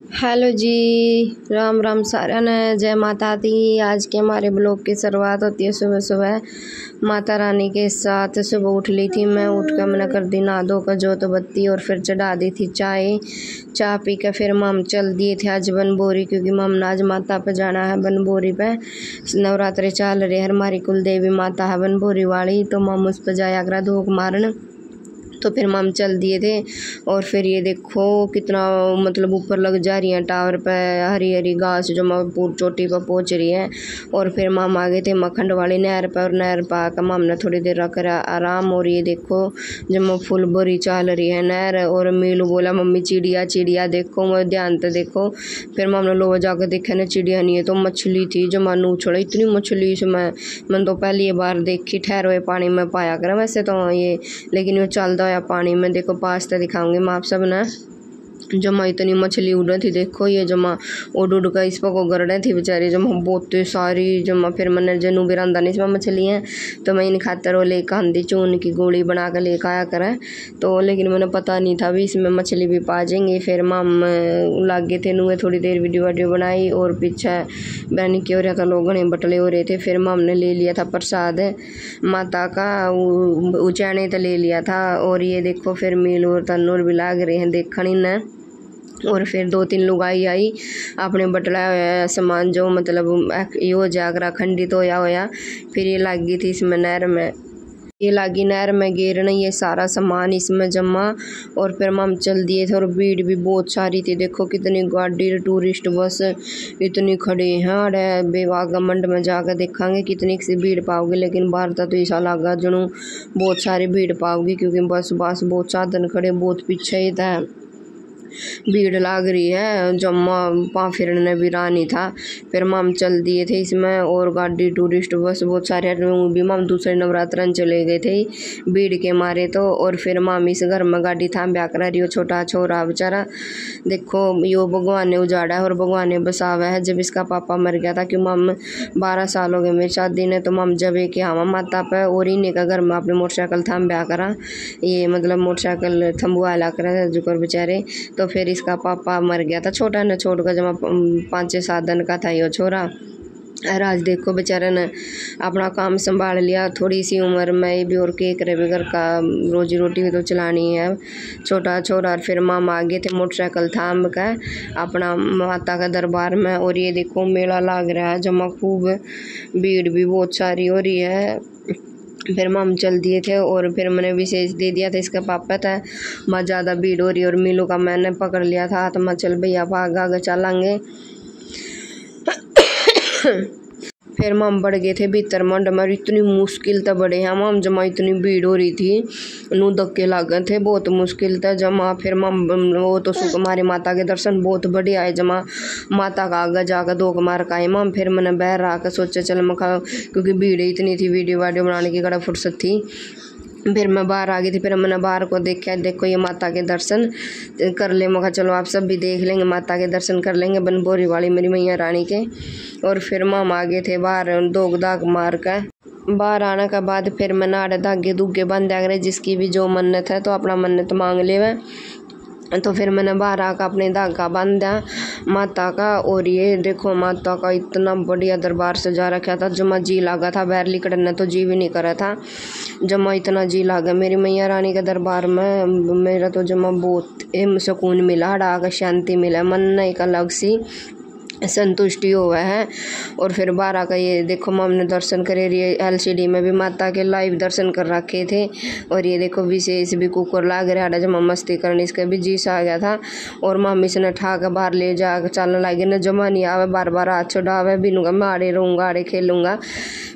Hello जी, राम राम सारा ने। जय माता दी। आज के हमारे ब्लॉग की शुरुआत होती है सुबह सुबह माता रानी के साथ। सुबह उठ ली थी मैं, उठ कर मैंने कर दी नहा धो कर जोत बत्ती और फिर चढ़ा दी थी चाय पी कर फिर मम चल दिए थे आज बनबोरी, क्योंकि मम ने आज माता पे जाना है बनबोरी पे। नवरात्रि चल रहे हैं, हमारी कुल देवी माता है बनबोरी वाली, तो मम उस पर जाया करा धूप मारन। तो फिर मम चल दिए थे और फिर ये देखो कितना मतलब ऊपर लग जा रही है टावर पे हरी हरी घास जो पूरी चोटी पर पहुंच रही है। और फिर मम आ गए थे मखंड वाली नहर पर, और नहर पर आकर मम ने थोड़ी देर रख आराम। और ये देखो जब फुल बोरी चल रही है नहर, और मीलू बोला मम्मी चिड़िया चिड़िया देखो, मैं ध्यान से देखो। फिर मम ने लोग जाकर देखा ना चिड़िया नहीं है तो मछली थी जो मानू उछड़ा, इतनी मछली से मैं तो पहली बार देखी। ठहरे हुए पानी में पाया करा वैसे तो ये, लेकिन वो चलता या पानी में देखो पास्ता दिखाऊंगी मैं आप सब ना। जमा इतनी मछली उड़ रही थी देखो, ये जमा उड़ उड़ कर इस पर को गरड़े थी बेचारी जमा बहुत सारी जमा। फिर मैंने जनू बिरांदा नहीं इसमें मछली है तो मैं इन खातर वो लेकर आंधी चून की गोली बना कर लेकर आया करें। तो लेकिन मैंने पता नहीं था भी इसमें मछली भी पा जाएंगी। फिर मम लागे थे नुए थोड़ी देर वीडियो बनाई, और पीछे बहन की हो रहा था लोग घने बटले हो रहे थे। फिर मम ने ले लिया था प्रसाद माता का, उचैने तो ले लिया था। और ये देखो फिर मील और तन्नूर भी लाग रहे हैं देखने न। और फिर 2-3 लुगाई आई अपने बटला होया सामान जो मतलब ये हो जागरा खंडित होया। फिर ये लागी थी इसमें नहर में, ये लागी नहर में गिरने ये सारा सामान इसमें जमा। और फिर मम चल दिए थे और भीड़ भी बहुत सारी थी। देखो कितनी गाड़ी टूरिस्ट बस इतनी खड़ी हैं। अरे बेवागमंड में जाकर देखेंगे कितनी सी भीड़ पाओगे, लेकिन बाहर तो ऐसा लगा जनू बहुत सारी भीड़ पाओगी, क्योंकि बस बहुत साधन खड़े बहुत पीछे ही था, भीड़ लाग रही है जम्मा पा फिरने भी रानी था। फिर मम चल दिए थे इसमें, और गाड़ी टूरिस्ट बस बहुत सारे भी मम दूसरे नवरात्रन चले गए थे भीड़ के मारे तो। और फिर मम इस घर में गाड़ी था ब्याह करा रही हो छोटा छोरा बेचारा। देखो यो भगवान ने उजाड़ा है और भगवान ने बसावा है। जब इसका पापा मर गया था, क्यों मम 12 साल हो गए मेरी शादी ने, तो मम जब एक आवा माता पे और इन्हीं का घर में अपने मोटरसाइकिल था ब्याह करा, ये मतलब मोटरसाइकिल थम्बुआ ला कर जुकर बेचारे। तो फिर इसका पापा मर गया था छोटा न छोड़ कर, जब 5-6-7 दिन का था ये छोरा। और आज देखो बेचारे ने अपना काम संभाल लिया थोड़ी सी उम्र में भी, और के करे भी घर का रोजी रोटी भी तो चलानी है छोटा छोरा। और फिर मामा आगे थे मोटरसाइकिल थाम का अपना माता का दरबार में। और ये देखो मेला लाग रहा है जमा, खूब भीड़ भी बहुत सारी हो रही है। फिर मम चल दिए थे और फिर मैंने विशेष दे दिया था इसका पापा था माँ ज़्यादा भीड़ हो रही, और मीलू का मैंने पकड़ लिया था तो मैं चल भैया भाग आगे चलेंगे। फिर मम बढ़ गए थे भीतर मंड में, इतनी मुश्किल था बड़े हैं मम जमा, इतनी भीड़ हो रही थी नू धक्के लागे थे बहुत मुश्किल था जमा। फिर मम वो तो हमारी माता के दर्शन बहुत बढ़िया है जमा, माता का आगे जाकर 2 मार का है मम। फिर मैंने बहर आकर सोचा चल मैं क्योंकि भीड़ इतनी थी वीडियो बनाने की कड़ा फुर्सत थी। फिर मैं बाहर आ गई थी, फिर मैंने बाहर को देखा, देखो ये माता के दर्शन कर ले। मैं कहा चलो आप सब भी देख लेंगे, माता के दर्शन कर लेंगे बनबोरी वाली मेरी मैया रानी के। और फिर माम आ गए थे बाहर 2 दाग मार कर। बाहर आने के बाद फिर मैं नाड़े धागे धुगे बंद रहे, जिसकी भी जो मन्नत है तो अपना मन्नत मांग ले वह। तो फिर मैंने बाहर आकर अपने धागा बांधा माता का। और ये देखो माता का इतना बढ़िया दरबार सजा रखा था, जमा जी लागा था बाहर निकलने तो जी भी नहीं करा था, जमा इतना जी लागा मेरी मैया रानी के दरबार में। मेरा तो जमा बहुत सुकून मिला, आकर शांति मिला, मन एक अलग सी संतुष्टि हुआ है। और फिर 12 का ये देखो मम ने दर्शन करे रही है, LCD में भी माता के लाइव दर्शन कर रखे थे। और ये देखो विशेष भी कुकर लाग रहा है जब मस्ती करने, इसका भी जीस आ गया था। और मम्मी से ने ठाक बाहर ले जा चलने लगे न, जमा नहीं आवे बार बार हाथ छुड़ावे बिनूंगा मैं आड़े रहूँगा आड़े खेलूँगा।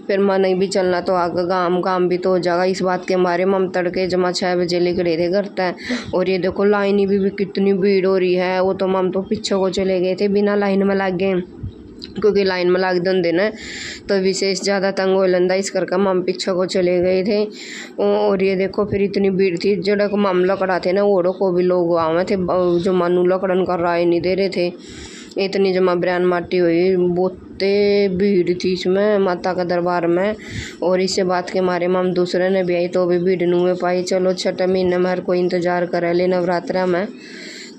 फिर माँ नहीं भी चलना तो आगे काम भी तो हो जाएगा, इस बात के मारे मम तड़के जमा 6 बजे निकले थे घर तक। और ये देखो लाइन भी कितनी भीड़ हो रही है, वो तो मम तो पीछे को चले गए थे बिना लाइन में लग गए, क्योंकि लाइन में लाग दे न तो विशेष ज़्यादा तंग हो लेंदा, इस करके मम पीछे को चले गए थे। और ये देखो फिर इतनी भीड़ थी जड़ा को मम लकड़ा थे ना ओड़ो को भी लोग आवे थे जो मानू लकड़न कर राय नहीं दे रहे थे, इतनी जमा ब्रान माटी हुई बहुत भीड़ थी इसमें माता का दरबार में। और इससे बात के मारे मम दूसरे ने भी आई तो भी भीड़ नुए पाई। चलो 6 महीने में हर कोई इंतजार करे ले नवरात्रा में,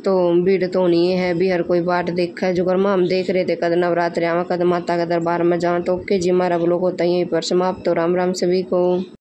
तो भीड़ तो नहीं है भी, हर कोई बाट देखा है जो गर्मा हम देख रहे थे कद नवरात्रि आवा कद माता के दरबार में जाऊँ। तो ओके जी, हमारा ब्लॉग होता है यहीं पर समाप्त। तो राम राम सभी को।